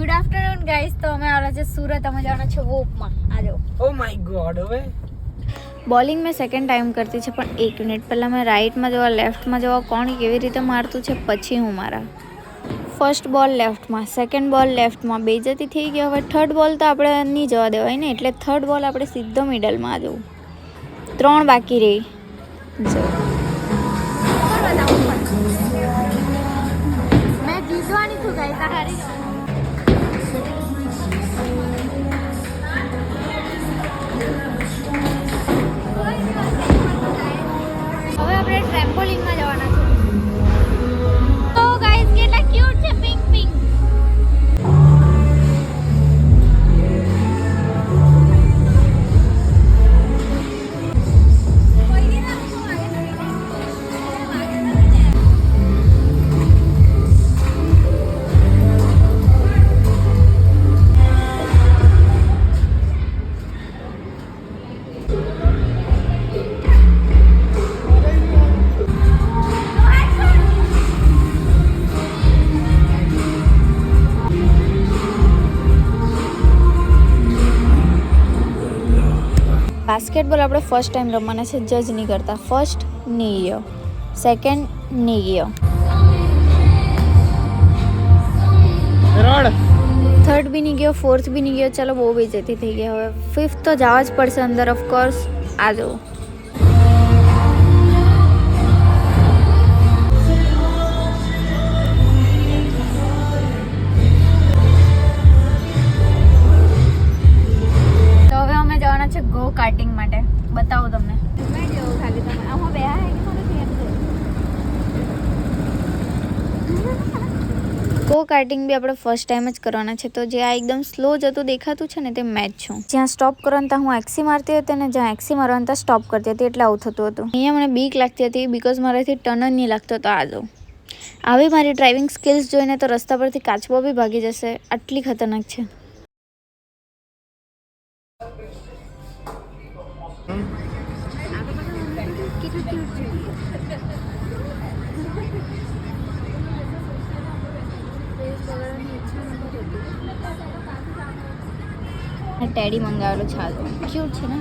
Good afternoon guys. તો અમે આવ્યા છે સુરત. અમે જવાના છે વોકમાં. આ જાઓ. Oh my God. હવે બોલિંગ મેં સેકન્ડ ટાઈમ કરતી છે, પણ 1 મિનિટ પહેલાં મેં રાઇટમાં જવા લેફ્ટમાં જવા કોણ કેવી રીતે મારતું છે પછી હું મારા. ફર્સ્ટ બોલ લેફ્ટમાં, સેકન્ડ બોલ લેફ્ટમાં, બેઇજ્જતી થઈ ગઈ. હવે થર્ડ બોલ તો આપણે નહીં જવા દેવાય ને, એટલે થર્ડ બોલ આપણે સીધો મિડલમાં જવું. 3 બાકી રહી. મેં જીતવાની છું ગાઈસ. આ હારી હવે આપણે ટ્રેમ્પોલિનમાં જવાના છે. તો ગાઈસ કેટલા ક્યુટ છે, પિંક પિંક. બાસ્કેટબોલ આપણે ફર્સ્ટ ટાઈમ રમવાના છે, જજ નહીં કરતા. ફર્સ્ટ નહીં ગયો, સેકન્ડ નહીં ગયો, થર્ડ બી નહીં ગયો, ફોર્થ બી નહીં ગયો. ચાલો બહુ બેઇજ્જતી થઈ ગઈ. હવે 5th તો જવા જ પડશે અંદર ઓફકોર્સ. આ જુઓ. ગો કાર્ટિંગ માટે બતાવું તમને. ખાલી તમે આમાં ગો કાર્ટિંગ બી આપણે ફર્સ્ટ ટાઈમ જ કરવાના છે. તો જે આ એકદમ સ્લો જતું દેખાતું છે ને તે મેચ છું. જ્યાં સ્ટોપ કરવાનું ત્યાં હું એક્સી મારતી હતી અને જ્યાં એક્સી મારવાનું ત્યાં સ્ટોપ કરતી હતી, એટલે આવું થતું હતું. અહીંયા મને બીક લાગતી હતી બિકોઝ મારાથી ટર્ન નહીં લાગતો. તો આ જો આવી મારી ડ્રાઇવિંગ સ્કિલ્સ જોઈને તો રસ્તા પરથી કાચબો બી ભાગી જશે, આટલી ખતરનાક છે. ટેડી મંગાવેલો છે, ક્યુટ છે ને.